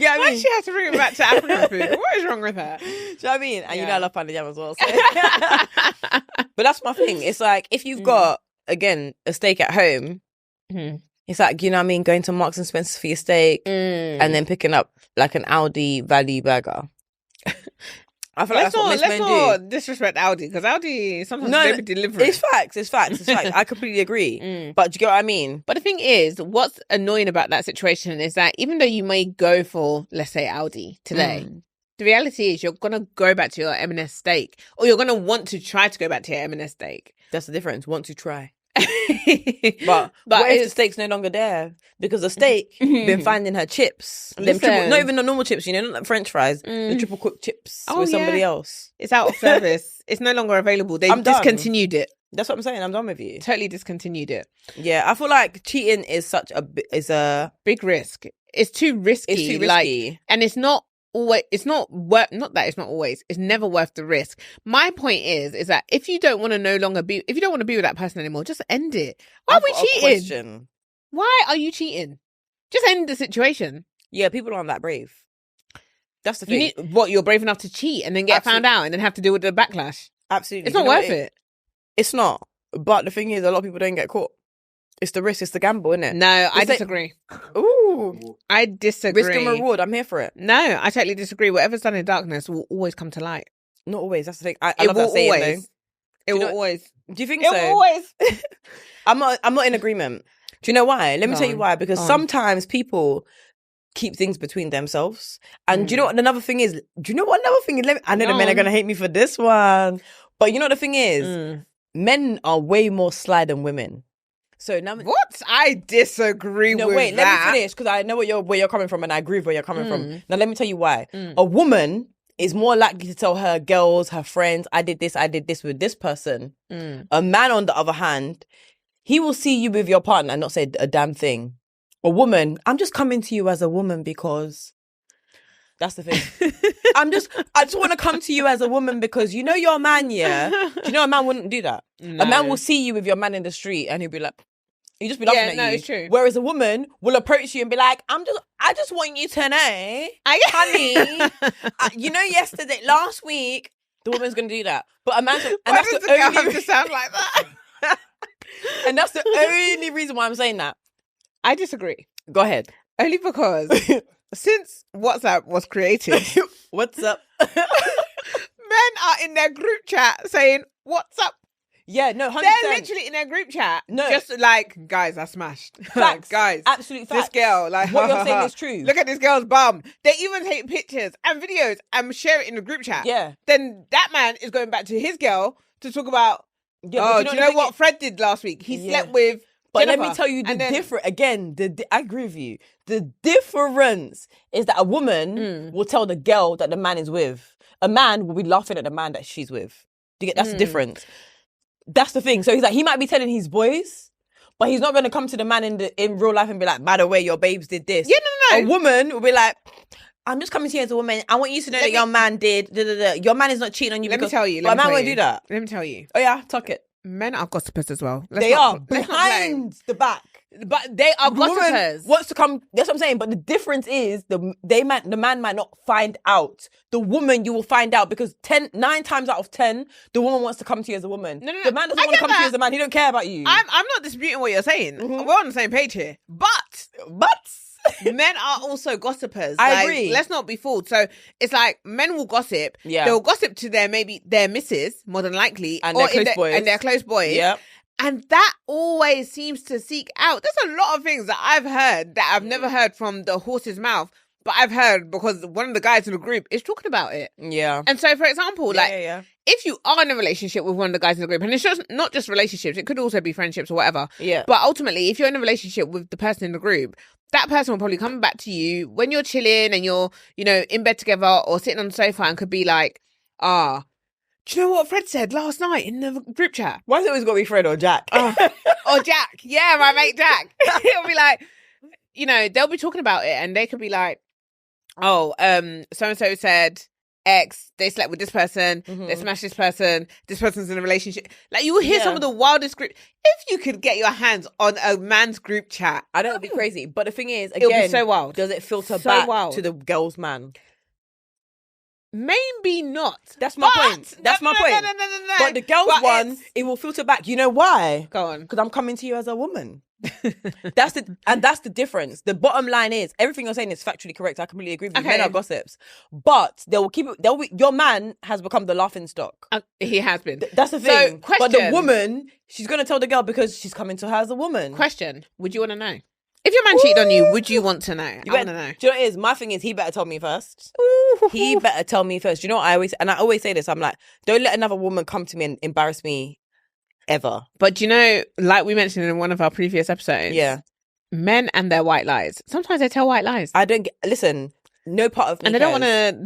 you get what I mean? why she has to bring it back to African food? What is wrong with her? Do you know what I mean? And you know I love pounded yam as well. So. But that's my thing. It's like, if you've got, again, a steak at home, it's like, you know what I mean, going to Marks and Spencer for your steak and then picking up like an Aldi value burger. I feel like that's what most men do. Let's not disrespect Aldi, because Aldi sometimes they be delivering. It's facts. I completely agree. But do you get what I mean? But the thing is, what's annoying about that situation is that even though you may go for, let's say, Aldi today, the reality is you're going to go back to your M&S steak, or you're going to want to try to go back to your M&S steak. That's the difference. Want to try. but what if the steak's no longer there? Because the steak been finding her chips. Them not even the normal chips, you know, not like French fries. The triple cooked chips with somebody else. It's out of service. It's no longer available. They discontinued it. That's what I'm saying. I'm done with you. Totally discontinued it. Yeah, I feel like cheating is a big risk. It's too risky. It's too risky. Like, and it's not always, it's not worth, not that it's not always, it's never worth the risk. My point is that if you don't want to if you don't want to be with that person anymore, just end it. Why are we cheating? Why are you cheating? Just end the situation. Yeah, people aren't that brave. That's the thing. You're brave enough to cheat and then get found out and then have to deal with the backlash. Absolutely. It's not worth it. It's not. But the thing is, a lot of people don't get caught. It's the risk, it's the gamble, isn't it? No, I disagree. Ooh. I disagree. Risk and reward, I'm here for it. No, I totally disagree. Whatever's done in darkness will always come to light. Not always, that's the thing. I love that saying, though. It will always. Do you think so? It will always. I'm not in agreement. Do you know why? Let me tell you why. Because sometimes people keep things between themselves. And do you know what another thing is? I know the men are going to hate me for this one. But you know what the thing is? Men are way more sly than women. So now, what? I disagree with wait, that. let me finish because I know where you're coming from and I agree with where you're coming from. Now let me tell you why. A woman is more likely to tell her girls, her friends, I did this with this person. A man, on the other hand, he will see you with your partner and not say a damn thing. A woman, I'm just coming to you as a woman because that's the thing. I just want to come to you as a woman because you know you're a man, yeah? Do you know a man wouldn't do that? No. A man will see you with your man in the street and he'll be like, you just be laughing at you. It's true. Whereas a woman will approach you and be like, I just want you to know, honey, you know, last week, the woman's going to do that. But a man, why does the girl have to sound like that? And that's the only reason why I'm saying that. I disagree. Go ahead. Only because since WhatsApp was created, what's up? Men are in their group chat saying, what's up? Yeah, no, 100%. They're literally in their group chat. No. Just like, guys, I smashed. Facts. Guys. Absolute facts. This girl, like, what you're saying is true. Look at this girl's bum. They even take pictures and videos and share it in the group chat. Yeah. Then that man is going back to his girl to talk about, do you know what Fred did last week? He slept with But Jennifer. let me tell you the difference. Again, I agree with you. The difference is that a woman will tell the girl that the man is with. A man will be laughing at the man that she's with. Do you get? That's the difference. That's the thing. So he's like, he might be telling his boys, but he's not going to come to the man in real life and be like, by the way, your babes did this. Yeah, no. A woman will be like, I'm just coming to you as a woman. I want you to know that your man did. Your man is not cheating on you. Let me tell you. But a man won't do that. Let me tell you. Oh yeah, tuck it. Men are gossipers as well. They are behind the back. But they are gossipers. Wants to come. That's what I'm saying. But the difference is the man might not find out. The woman, you will find out because 9 times out of 10, the woman wants to come to you as a woman. No. The man doesn't want to come to you as a man. He don't care about you. I'm not disputing what you're saying. We're on the same page here. But men are also gossipers. I agree. Let's not be fooled. So it's like men will gossip. Yeah. They'll gossip to their missus, more than likely. And their close boys. And their close boys. Yeah. And that always seems to seek out. There's a lot of things that I've heard that I've never heard from the horse's mouth, but I've heard because one of the guys in the group is talking about it. Yeah. And so, for example, if you are in a relationship with one of the guys in the group, and it's just not just relationships, it could also be friendships or whatever. Yeah. But ultimately, if you're in a relationship with the person in the group, that person will probably come back to you when you're chilling and you're, in bed together or sitting on the sofa and could be like, do you know what Fred said last night in the group chat? Why is it always got to be Fred or Jack? Or Jack. Yeah, my mate Jack. It'll be like, they'll be talking about it and they could be like, so-and-so said X, they slept with this person, they smashed this person's in a relationship. Like, you will hear some of the wildest group. If you could get your hands on a man's group chat. I know it'd be crazy. But the thing is, again, it'll be so wild. Does it filter back to the girl's man? Maybe not. That's my point. That's my point. No. But the girl's one, it will filter back. You know why? Go on. Because I'm coming to you as a woman. That's the difference. The bottom line is everything you're saying is factually correct. I completely agree with you. Men are gossips, but they will keep it. Your man has become the laughing stock. He has been. That's the thing. So, question. But the woman, she's gonna tell the girl because she's coming to her as a woman. Question: would you want to know? If your man cheated on you, would you want to know? I want to know. Do you know what it is? My thing is, he better tell me first. He better tell me first. You know what I always say this. I'm like, don't let another woman come to me and embarrass me ever. But like we mentioned in one of our previous episodes, men and their white lies. Sometimes they tell white lies. Listen. No part of me and they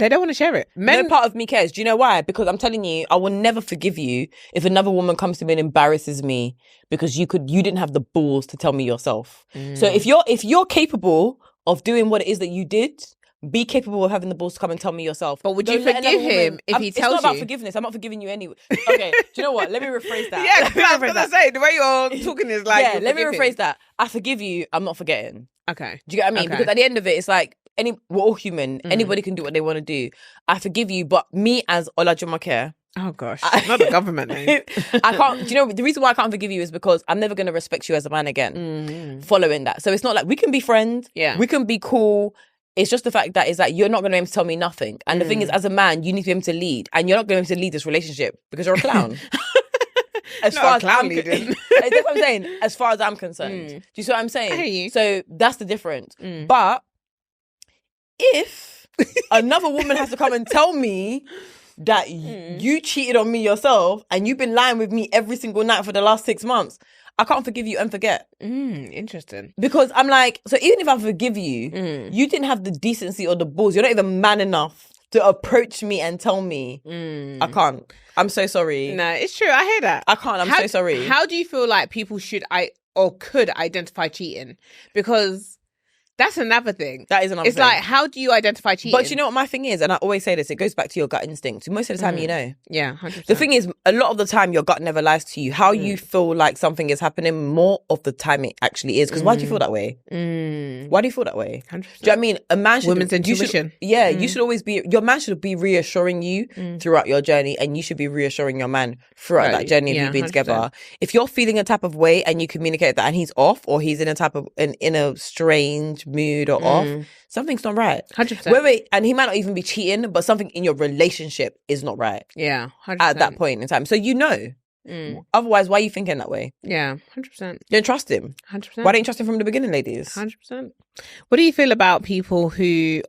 don't want to share it. No part of me cares. Do you know why? Because I'm telling you, I will never forgive you if another woman comes to me and embarrasses me because you didn't have the balls to tell me yourself. So if you're capable of doing what it is that you did, be capable of having the balls to come and tell me yourself. But would you forgive him if he tells you? It's not about forgiveness. I'm not forgiving you anyway. Okay, do you know what? Let me rephrase that. Yeah, I was going to say, the way you're talking is like... Yeah, let me rephrase that. I forgive you, I'm not forgetting. Okay. Do you get what I mean? Okay. Because at the end of it, it's like, we're all human. Anybody can do what they want to do. I forgive you, but me as Olajumoke... Oh gosh, not the government name. I can't. Do you know the reason why I can't forgive you is because I'm never going to respect you as a man again. Following that, so it's not like we can be friends. Yeah, we can be cool. It's just the fact that is that you're not going to be able to tell me nothing. And the thing is, as a man, you need to be able to lead, and you're not going to be able to lead this relationship because you're a clown. As far as I'm leading, that's what I'm saying. As far as I'm concerned, do you see what I'm saying? I hear you. So that's the difference. But if another woman has to come and tell me that you cheated on me yourself and you've been lying with me every single night for the last 6 months, I can't forgive you and forget. Interesting. Because I'm like, so even if I forgive you, you didn't have the decency or the balls. You're not even man enough to approach me and tell me. I can't. I'm so sorry. No, it's true. I hear that. I can't. I'm so sorry. How do you feel like people should could identify cheating? Because that's another thing. That is another thing. It's like, how do you identify cheating? But you know what my thing is? And I always say this, it goes back to your gut instinct. Most of the time, you know. Yeah, 100%. The thing is, a lot of the time, your gut never lies to you. How you feel like something is happening, more of the time it actually is. Because why do you feel that way? Why do you feel that way? 100%. Do you know what I mean? A man should... Women's intuition. You should always be... Your man should be reassuring you throughout your journey, and you should be reassuring your man throughout that journey of you being 100%. Together. If you're feeling a type of way and you communicate that and he's off, or he's in a strange mood or off, something's not right. 100%. And he might not even be cheating, but something in your relationship is not right. Yeah, 100%. At that point in time. So you know. Otherwise, why are you thinking that way? Yeah, 100%. You don't trust him. 100%. Why don't you trust him from the beginning, ladies? 100%. What do you feel about people who...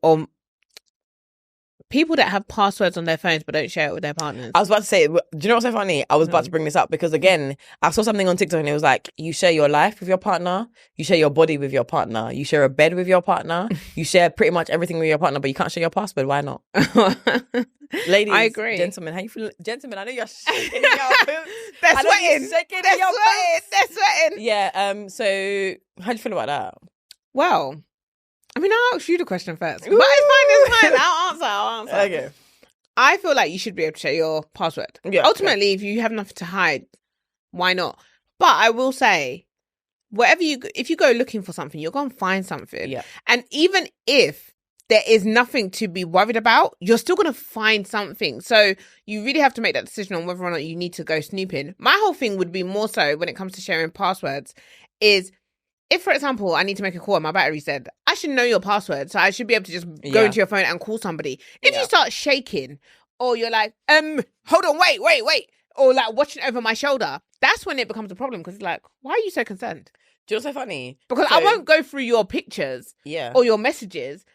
people that have passwords on their phones but don't share it with their partners? I was about to say, do you know what's so funny? I was about to bring this up because, again, I saw something on TikTok and it was like, you share your life with your partner, you share your body with your partner, you share a bed with your partner, you share pretty much everything with your partner, but you can't share your password. Why not? Ladies, I agree. Gentlemen, how you feel? Gentlemen, I know you're shaking in your boots. They're sweating. They're sweating. Yeah, so how do you feel about that? Well, I mean, I'll ask you the question first. But it's fine. I'll answer. Okay. I feel like you should be able to share your password. Yeah. Ultimately, if you have nothing to hide, why not? But I will say, if you go looking for something, you're going to find something. Yeah. And even if there is nothing to be worried about, you're still going to find something. So you really have to make that decision on whether or not you need to go snooping. My whole thing would be more so when it comes to sharing passwords is, if, for example, I need to make a call and my battery's dead, I should know your password. So I should be able to just go into your phone and call somebody. If you start shaking or you're like, hold on, wait, or like watching over my shoulder, that's when it becomes a problem because it's like, why are you so concerned? Do you know what's so funny? Because I won't go through your pictures or your messages,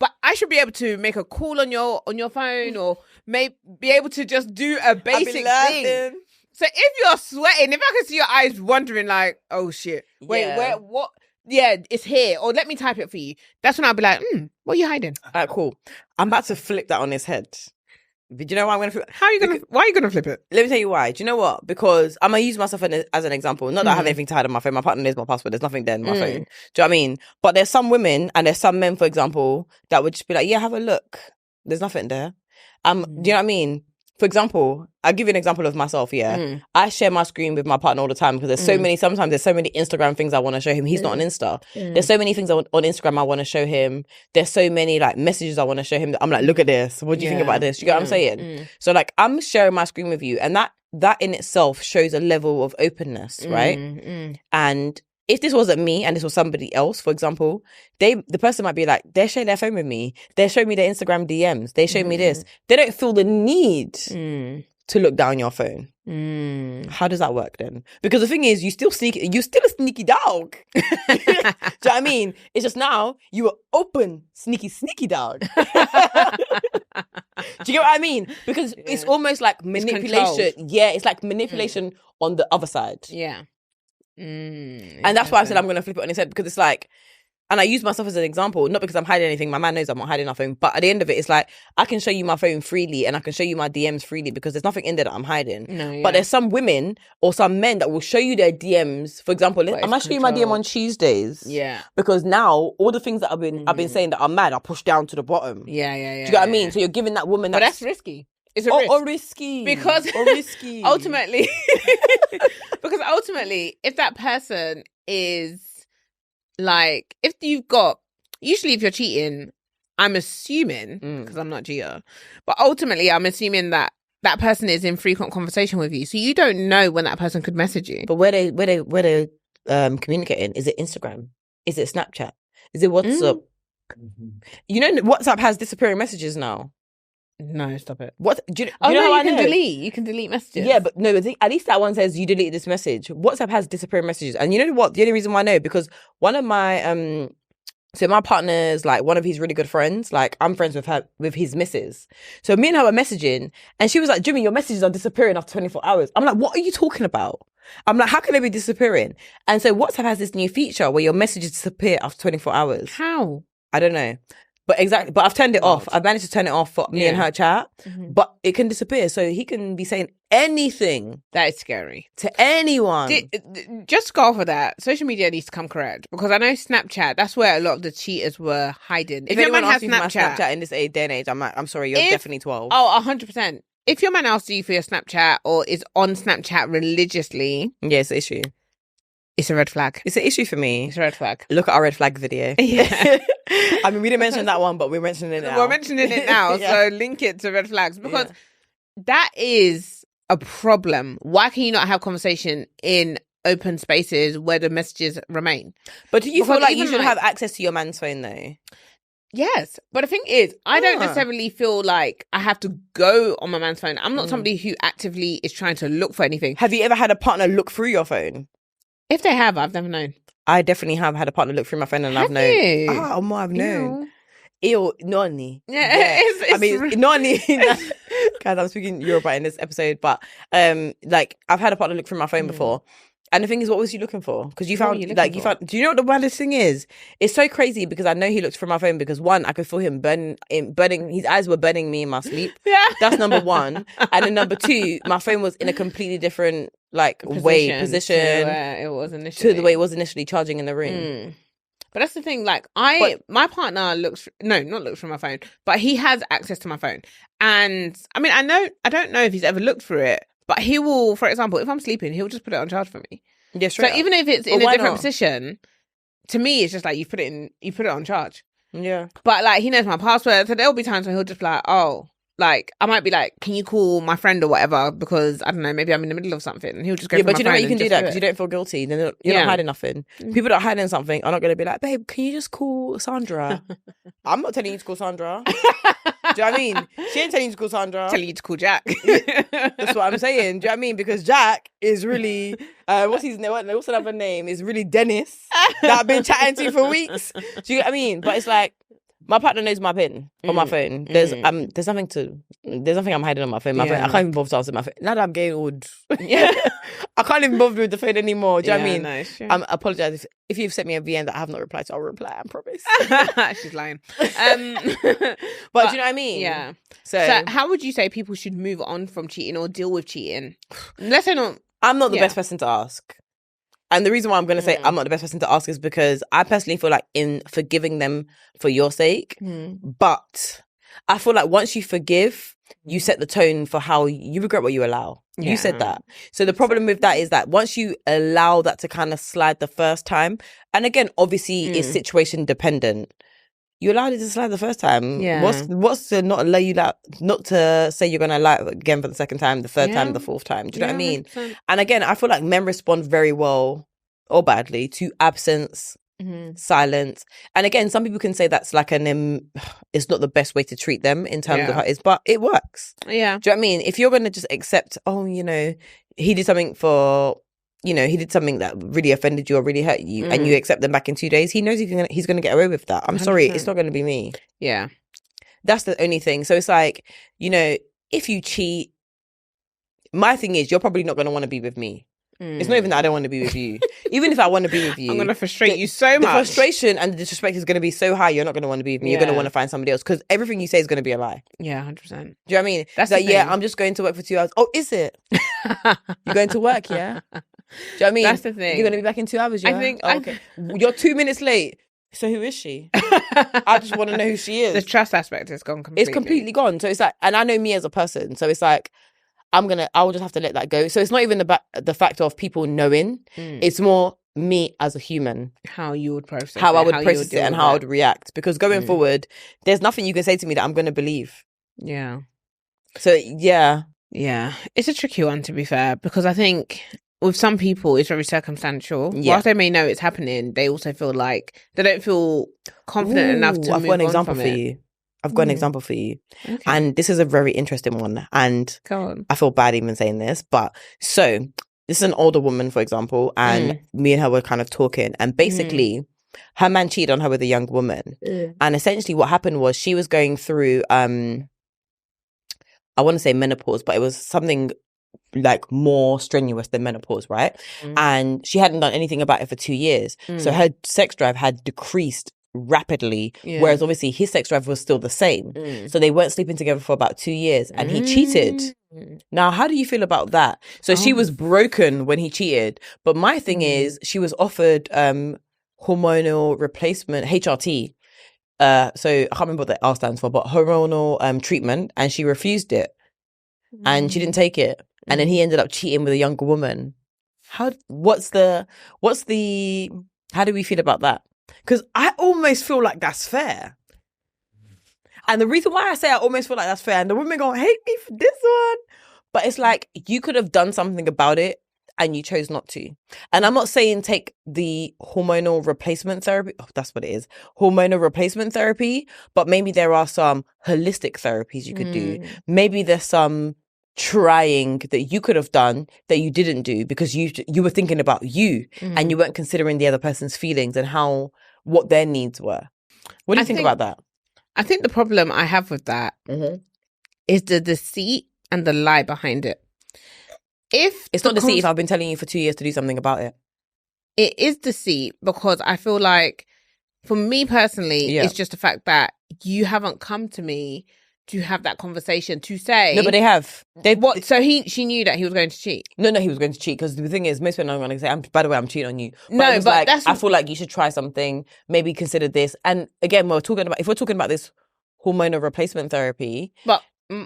but I should be able to make a call on your phone or be able to just do a basic thing. So if you're sweating, if I can see your eyes wondering like, oh shit, wait, where, what? Yeah, it's here. Or let me type it for you. That's when I'll be like, what are you hiding? All right, cool. I'm about to flip that on his head. Do you know why I'm going to flip? Why are you going to flip it? Let me tell you why. Do you know what? Because I'm going to use myself as an example. Not that I have anything to hide on my phone. My partner knows my password. There's nothing there in my phone. Do you know what I mean? But there's some women and there's some men, for example, that would just be like, yeah, have a look. There's nothing there. Do you know what I mean? For example, I'll give you an example of myself, I share my screen with my partner all the time because there's so many, sometimes there's so many Instagram things I want to show him. He's not on Insta. There's so many things on Instagram I want to show him. There's so many like messages I want to show him that I'm like, look at this. What do you think about this? You get what I'm saying? So like I'm sharing my screen with you and that in itself shows a level of openness, right? And if this wasn't me and this was somebody else, for example, the person might be like, they're sharing their phone with me. They're showing me their Instagram DMs. They show me this. They don't feel the need to look down your phone. How does that work then? Because the thing is, you're still a sneaky dog. Do you know what I mean? It's just now you are open, sneaky dog. Do you get what I mean? Because it's almost like manipulation. It's like manipulation on the other side. Yeah. And that's why I said I'm going to flip it on his head because it's like, and I use myself as an example, not because I'm hiding anything. My man knows I'm not hiding nothing. But at the end of it, it's like, I can show you my phone freely and I can show you my DMs freely because there's nothing in there that I'm hiding. But there's some women or some men that will show you their DMs. For example, I might show you my DM on Tuesdays. Yeah. Because now all the things that I've been saying that are mad are pushed down to the bottom. Yeah. Do you get what I mean? So you're giving that woman But that's risky. It's a risk. Or risky. Because risky. ultimately, if that person is like, usually if you're cheating, I'm assuming, because I'm not Gia, but ultimately I'm assuming that person is in frequent conversation with you. So you don't know when that person could message you. But where they communicating? Is it Instagram? Is it Snapchat? Is it WhatsApp? You know, WhatsApp has disappearing messages now. No, stop it. What? Do you know how you I can know? delete. You can delete messages. Yeah, but no, at least that one says you deleted this message. WhatsApp has disappearing messages. And you know what? The only reason why I know, because one of my So my partner's like one of his really good friends. Like I'm friends with her, with his missus. So me and her were messaging and she was like, Jimmy, your messages are disappearing after 24 hours. I'm like, what are you talking about? I'm like, how can they be disappearing? And so WhatsApp has this new feature where your messages disappear after 24 hours. How? I don't know. But exactly, but I've turned it off. I've managed to turn it off for me and her chat, but it can disappear. So he can be saying anything. That is scary. To anyone. Just go off of that. Social media needs to come correct because I know Snapchat, that's where a lot of the cheaters were hiding. If your man has Snapchat in this day and age, I'm like, I'm sorry, you're definitely 12. Oh, 100%. If your man asks you for your Snapchat or is on Snapchat religiously. Yeah, it's an issue. It's a red flag. It's an issue for me. It's a red flag. Look at our red flag video. Yeah. I mean, we didn't mention that one, but we're mentioning it now. We're mentioning it now, so link it to red flags because that is a problem. Why can you not have conversation in open spaces where the messages remain? But do you feel like you should have access to your man's phone though? Yes, but the thing is, I don't necessarily feel like I have to go on my man's phone. I'm not somebody who actively is trying to look for anything. Have you ever had a partner look through your phone? If they have, I've never known. I definitely have had a partner look through my phone and I've known. You? I've known. Ew, noni. Yeah. Noni. Guys, I'm speaking Yoruba in this episode, but like I've had a partner look through my phone before. And the thing is, what was he looking for? Because you found, do you know what the wildest thing is? It's so crazy because I know he looked through my phone because one, I could feel him burning, his eyes were burning me in my sleep. Yeah. That's number one. And then number two, my phone was in a completely different position to the way it was initially charging in the room. But that's the thing, like my partner not looks through my phone, but he has access to my phone. And I mean, I don't know if he's ever looked through it, but he will, for example, if I'm sleeping, he'll just put it on charge for me. Yeah, so even if it's in a different position, to me, it's just like you put it on charge. Yeah. But like he knows my password, so there'll be times when he'll just be like, oh, like I might be like, can you call my friend or whatever? Because I don't know, maybe I'm in the middle of something, and he'll just go. Yeah, but you know what, you can do that because you don't feel guilty. Then you're not hiding nothing. People that are hiding something are not going to be like, babe, can you just call Sandra? I'm not telling you to call Sandra. Do you know what I mean? She ain't telling you to call Sandra. Telling you to call Jack. That's what I'm saying. Do you know what I mean? Because Jack is really what's another name? Is really Dennis that I've been chatting to for weeks. Do you get what I mean? But it's like, my partner knows my pin on my phone. There's nothing I'm hiding on my phone. I can't even bother to answer my phone. Now that I'm getting old, I can't even bother with the phone anymore. Do you know what I mean? No, sure. I apologize if you've sent me a VM that I have not replied to. I'll reply. I promise. She's lying. But do you know what I mean? Yeah. So how would you say people should move on from cheating or deal with cheating? Let's say not. I'm not the best person to ask. And the reason why I'm going to say I'm not the best person to ask is because I personally feel like in forgiving them for your sake, but I feel like once you forgive, you set the tone for how you regret what you allow. Yeah. You said that. So the problem with that is that once you allow that to kind of slide the first time, and again, obviously it's situation dependent. You allowed it to slide the first time. Yeah. What's to not allow you that, not to say you're going to allow it again for the second time, the third time, the fourth time. Do you know what I mean? 100%. And again, I feel like men respond very well or badly to absence, silence. And again, some people can say that's like it's not the best way to treat them in terms of how it is, but it works. Yeah. Do you know what I mean? If you're going to just accept, he did something he did something that really offended you or really hurt you, and you accept them back in 2 days, he knows he's going to get away with that. I'm 100%. Sorry, it's not going to be me. Yeah. That's the only thing. So it's like, if you cheat, my thing is, you're probably not going to want to be with me. It's not even that I don't want to be with you. Even if I want to be with you, I'm going to frustrate you so much. The frustration and the disrespect is going to be so high, you're not going to want to be with me. You're going to want to find somebody else because everything you say is going to be a lie. Yeah, 100%. Do you know what I mean? That's like, I'm just going to work for 2 hours. Oh, is it? You're going to work, yeah? Do you know what I mean? That's the thing. You're going to be back in 2 hours, yeah? I think... okay. You're 2 minutes late. So who is she? I just want to know who she is. The trust aspect is gone completely. It's completely gone. So it's like... And I know me as a person. So it's like... I will just have to let that go. So it's not even the fact of people knowing. It's more me as a human. How you would process it. How I would process it and how I would react. Because going forward, there's nothing you can say to me that I'm going to believe. Yeah. So, yeah. Yeah. It's a tricky one, to be fair, because I think with some people, it's very circumstantial. Yeah. Whilst they may know it's happening, they also feel like they don't feel confident enough to move on from it. I've got an example for you. Okay. And this is a very interesting one. And I feel bad even saying this. But so this is an older woman, for example, and me and her were kind of talking. And basically, her man cheated on her with a young woman. And essentially what happened was she was going through, I want to say menopause, but it was something like more strenuous than menopause, right? And she hadn't done anything about it for 2 years. So her sex drive had decreased rapidly, whereas obviously his sex drive was still the same. So they weren't sleeping together for about 2 years and he cheated. Now, how do you feel about that? So she was broken when he cheated, but my thing is she was offered hormonal replacement, HRT. So I can't remember what the R stands for, but hormonal treatment, and she refused it. And she didn't take it. And then he ended up cheating with a younger woman. How do we feel about that? Because I almost feel like that's fair. And the reason why I say I almost feel like that's fair, and the women gonna hate me for this one, but it's like you could have done something about it and you chose not to. And I'm not saying take the hormonal replacement therapy. Oh, that's what it is. Hormonal replacement therapy. But maybe there are some holistic therapies you could do. Maybe there's some trying that you could have done that you didn't do because you were thinking about you and you weren't considering the other person's feelings and what their needs were. What do you think about that? I think the problem I have with that is the deceit and the lie behind it. If it's not deceit, if I've been telling you for 2 years to do something about it. It is deceit because I feel like, for me personally, it's just the fact that you haven't come to me to have that conversation to say. No, but they have. So she knew that he was going to cheat. No, he was going to cheat because the thing is, most men are going to say, by the way, I'm cheating on you. But I feel like you should try something. Maybe consider this. And again, if we're talking about this hormonal replacement therapy, but.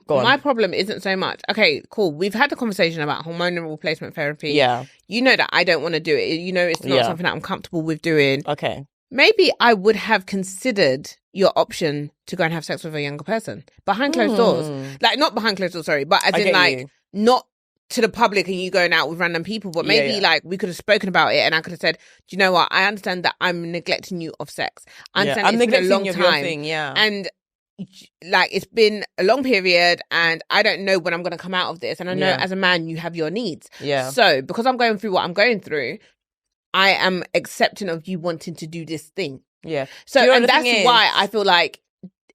My problem isn't so much, okay, cool, we've had the conversation about hormonal replacement therapy. Yeah. You know that I don't want to do it. You know it's not something that I'm comfortable with doing. Okay. Maybe I would have considered your option to go and have sex with a younger person behind closed doors. Like, not behind closed doors, sorry, but as in like, not to the public and you going out with random people, but maybe like we could have spoken about it and I could have said, do you know what? I understand that I'm neglecting you of sex. I understand it's been a long time. And like, it's been a long period and I don't know when I'm going to come out of this. And I know as a man, you have your needs. Yeah. So because I'm going through what I'm going through, I am accepting of you wanting to do this thing. Yeah. So, and that's why I feel like,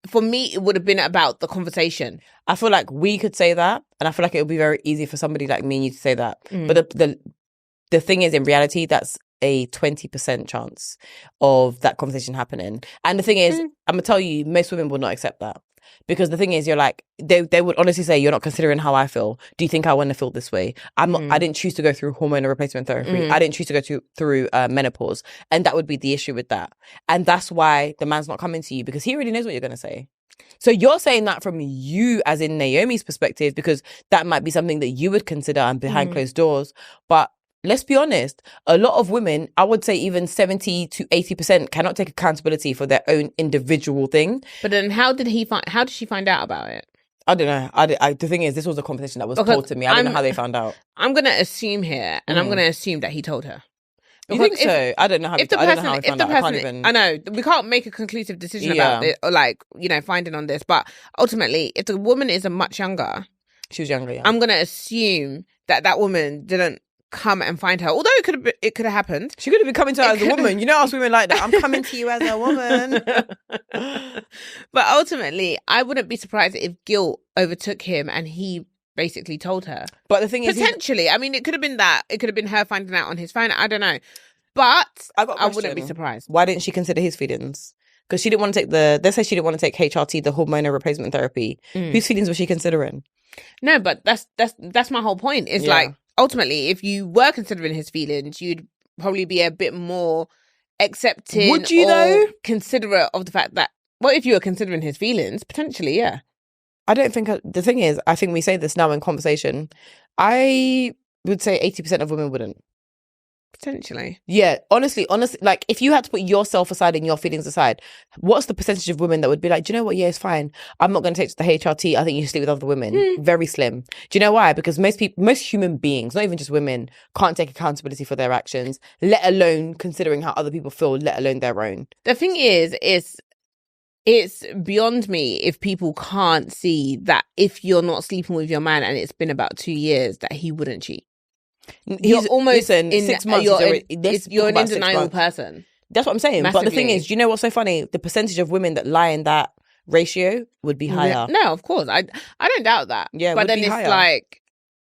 for me, it would have been about the conversation. I feel like we could say that. And I feel like it would be very easy for somebody like me and you to say that. But the thing is, in reality, that's a 20% chance of that conversation happening. And the thing is, I'm gonna tell you, most women will not accept that, because the thing is, you're like, they would honestly say, you're not considering how I feel. Do you think I want to feel this way? I'm not, I didn't choose to go through hormonal replacement therapy. I didn't choose to go through menopause. And that would be the issue with that. And that's why the man's not coming to you, because he already knows what you're gonna say. So you're saying that from you, as in Naomi's perspective, because that might be something that you would consider and behind closed doors. But let's be honest, a lot of women, I would say even 70 to 80%, cannot take accountability for their own individual thing. But then how did she find out about it? I don't know. The thing is, this was a conversation that was told to me. I don't know how they found out. I'm going to assume here, and I'm going to assume that he told her. You think so? I don't know how he found out. I know, we can't make a conclusive decision about it, or like, finding on this. But ultimately, if the woman is much younger. She was younger, yeah. I'm going to assume that woman didn't come and find her, although it could have happened. She could have been coming to her as a woman. You know us women like that. I'm coming to you as a woman. But ultimately, I wouldn't be surprised if guilt overtook him and he basically told her. But the thing is, potentially, I mean, it could have been that. It could have been her finding out on his phone. I don't know. But I wouldn't be surprised. Why didn't she consider his feelings? Because she didn't want to take let's say she didn't want to take HRT, the hormonal replacement therapy. Whose feelings was she considering? No, but that's my whole point. It's like, ultimately, if you were considering his feelings, you'd probably be a bit more accepting. Would you, though? Considerate of the fact that, well, if you were considering his feelings, potentially, yeah. I don't think, the thing is, I think we say this now in conversation, I would say 80% of women wouldn't. Potentially. Yeah, honestly, like, if you had to put yourself aside and your feelings aside, what's the percentage of women that would be like, do you know what, yeah, it's fine, I'm not going to take the HRT, I think you should sleep with other women? Very slim. Do you know why? Because most human beings, not even just women, can't take accountability for their actions, let alone considering how other people feel, let alone their own. The thing is, it's beyond me if people can't see that if you're not sleeping with your man and it's been about 2 years, that he wouldn't cheat. You're almost in 6 months. You're an in denial person. That's what I'm saying. Massively. But the thing is, do you know what's so funny? The percentage of women that lie in that ratio would be higher. No, of course. I don't doubt that. Yeah, but then it's higher. like,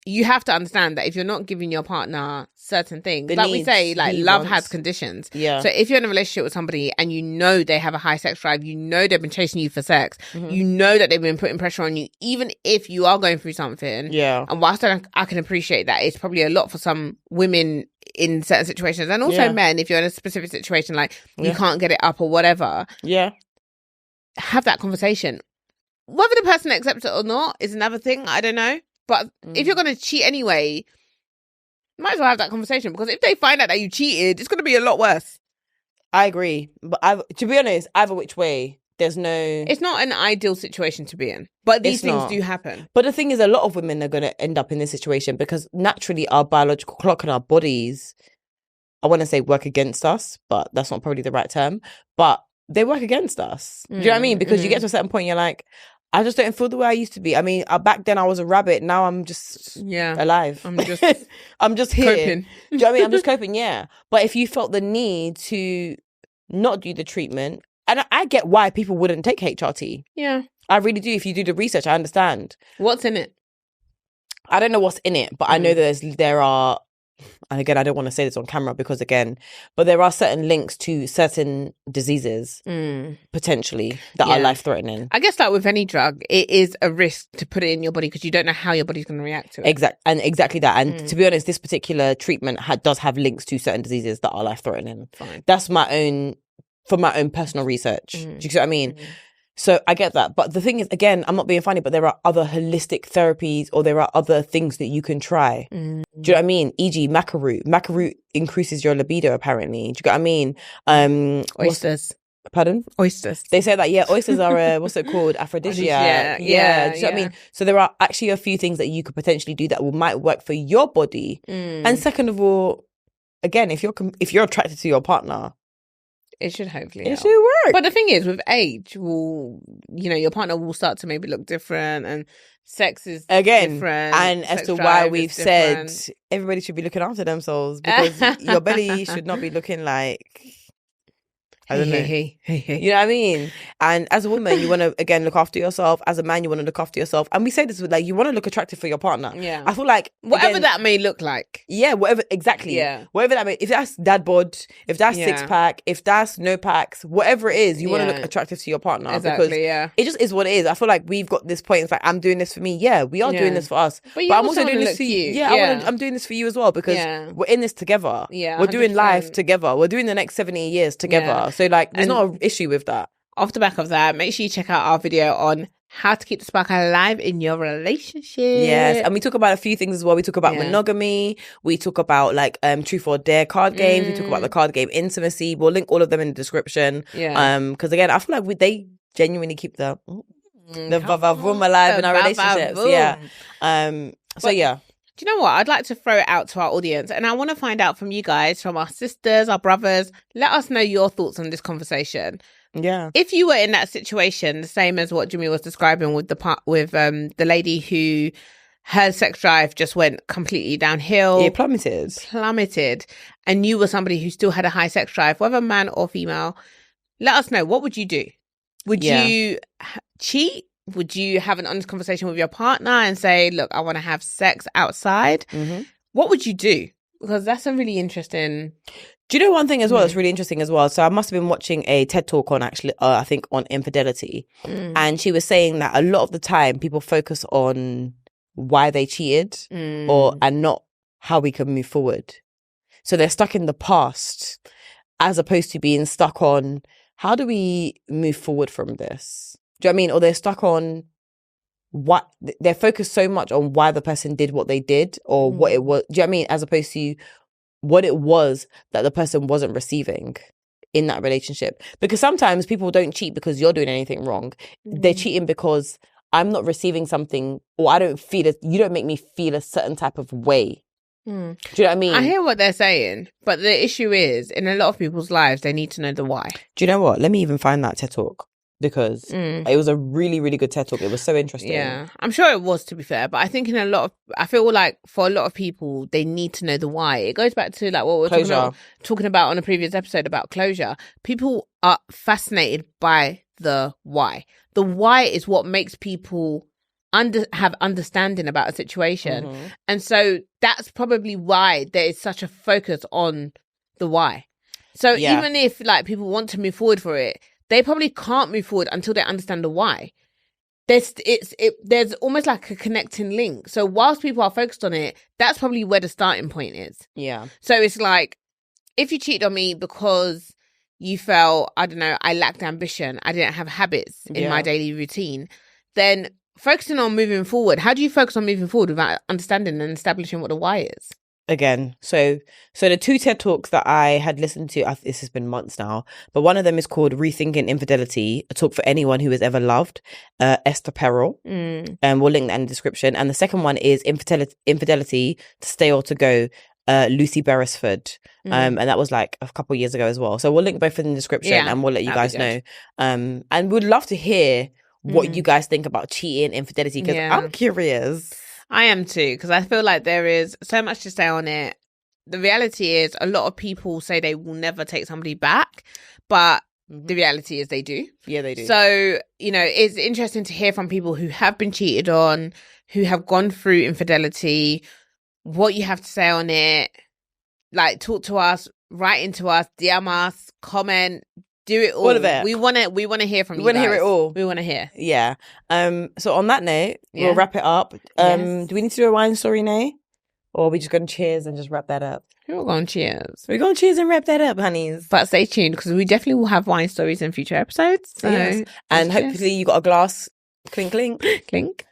you have to understand that if you're not giving your partner certain things, The like we needs say, like he love wants. has conditions. Yeah. So if you're in a relationship with somebody and you know they have a high sex drive, you know they've been chasing you for sex, you know that they've been putting pressure on you, even if you are going through something. Yeah. And whilst I can appreciate that, it's probably a lot for some women in certain situations, and also men, if you're in a specific situation, like you can't get it up or whatever. Yeah. Have that conversation. Whether the person accepts it or not is another thing. I don't know. But if you're going to cheat anyway, might as well have that conversation, because if they find out that you cheated, it's going to be a lot worse. I agree. But to be honest, either which way, there's no... It's not an ideal situation to be in. But these things do happen. But the thing is, a lot of women are going to end up in this situation because naturally our biological clock and our bodies, I want to say work against us, but that's not probably the right term. But they work against us. Do you know what I mean? Because you get to a certain point, you're like, I just don't feel the way I used to be. I mean, back then I was a rabbit. Now I'm just alive. I'm just I'm just here. coping. Do you know what I mean? I'm just coping, yeah. But if you felt the need to not do the treatment, and I get why people wouldn't take HRT. Yeah. I really do. If you do the research, I understand. What's in it? I don't know what's in it, but I know there are, and again, I don't want to say this on camera because but there are certain links to certain diseases potentially that are life-threatening. I guess like with any drug, it is a risk to put it in your body because you don't know how your body's going to react to it. Exactly that. And to be honest, this particular treatment does have links to certain diseases that are life-threatening. Fine. That's from my own personal research. Do you see what I mean? So I get that. But the thing is, again, I'm not being funny, but there are other holistic therapies or there are other things that you can try. Do you know what I mean? E.g. maca root. Maca root increases your libido, apparently. Do you get what I mean? Oysters. Pardon? Oysters. They say that, oysters are, what's it called? Aphrodisiac. Do you know what I mean? So there are actually a few things that you could potentially do that might work for your body. And second of all, again, if you're attracted to your partner, it should hopefully It should work. But the thing is, with age, your partner will start to maybe look different, and sex is different. And as to why we've said everybody should be looking after themselves, because your belly should not be looking like... I don't know. You know what I mean? And as a woman, you want to, again, look after yourself. As a man, you want to look after yourself. And we say this with, like, you want to look attractive for your partner. Yeah. I feel like... Whatever that may look like. Yeah, whatever, exactly. Yeah. Whatever that may... If that's dad bod, if that's six-pack, if that's no packs, whatever it is, you want to look attractive to your partner. Exactly, because it just is what it is. I feel like we've got this point. It's like, I'm doing this for me. Yeah, we are doing this for us. But I'm also doing this for you. Yeah, I'm doing this for you as well, because we're in this together. Yeah, we're doing life together. We're doing the next 70 years together. Yeah. So, like, there's not an issue with that. Off the back of that, make sure you check out our video on how to keep the spark alive in your relationship. Yes, and we talk about a few things as well. We talk about monogamy. We talk about like truth or dare card games. We talk about the card game intimacy. We'll link all of them in the description. Yeah. Because again, I feel like they genuinely keep the va-va-voom alive in our relationships. Yeah. So yeah. Do you know what? I'd like to throw it out to our audience, and I want to find out from you guys, from our sisters, our brothers. Let us know your thoughts on this conversation. Yeah. If you were in that situation, the same as what Jimmy was describing with the lady who her sex drive just went completely downhill. It plummeted. And you were somebody who still had a high sex drive, whether man or female. Let us know. What would you do? Would you cheat? Would you have an honest conversation with your partner and say, look, I want to have sex outside? Mm-hmm. What would you do? Because that's a really interesting... Do you know one thing as well that's really interesting as well? So I must have been watching a TED Talk on I think on infidelity. And she was saying that a lot of the time people focus on why they cheated and not how we can move forward. So they're stuck in the past as opposed to being stuck on how do we move forward from this? Do you know what I mean? Or they're stuck on what they're focused so much on why the person did what they did or what it was. Do you know what I mean? As opposed to what it was that the person wasn't receiving in that relationship. Because sometimes people don't cheat because you're doing anything wrong. They're cheating because I'm not receiving something, or I don't feel it. You don't make me feel a certain type of way. Do you know what I mean? I hear what they're saying, but the issue is, in a lot of people's lives, they need to know the why. Do you know what? Let me even find that TED Talk. because it was a really, really good TED Talk. It was so interesting. Yeah, I'm sure it was, to be fair. But I think I feel like for a lot of people, they need to know the why. It goes back to like what we were talking about on a previous episode about closure. People are fascinated by the why. The why is what makes people have understanding about a situation. And so that's probably why there is such a focus on the why. So even if like people want to move forward for it, they probably can't move forward until they understand the why. There's almost like a connecting link. So whilst people are focused on it, that's probably where the starting point is. Yeah. So it's like, if you cheated on me because you felt, I don't know, I lacked ambition, I didn't have habits in my daily routine, then focusing on moving forward, how do you focus on moving forward without understanding and establishing what the why is? Again, so the 2 TED Talks that I had listened to, this has been months now, but one of them is called Rethinking Infidelity, a talk for anyone who has ever loved, Esther Perel, and we'll link that in the description. And the second one is Infidelity, to Stay or to Go, Lucy Beresford, and that was like a couple of years ago as well. So we'll link both in the description, and we'll let you guys know. And we'd love to hear what you guys think about cheating, infidelity, because I'm curious. I am too, because I feel like there is so much to say on it. The reality is a lot of people say they will never take somebody back, but the reality is they do. Yeah, they do. So, it's interesting to hear from people who have been cheated on, who have gone through infidelity, what you have to say on it. Like, talk to us, write into us, DM us, comment, do it all. All of it. We want to hear from you. We want to hear it all. We want to hear. Yeah. So on that note, we'll wrap it up. Do we need to do a wine story now? Or are we just going to cheers and just wrap that up? We're going to cheers. We're going to cheers and wrap that up, honeys. But stay tuned, because we definitely will have wine stories in future episodes. So yes. And hopefully you got a glass. Clink, clink. Clink.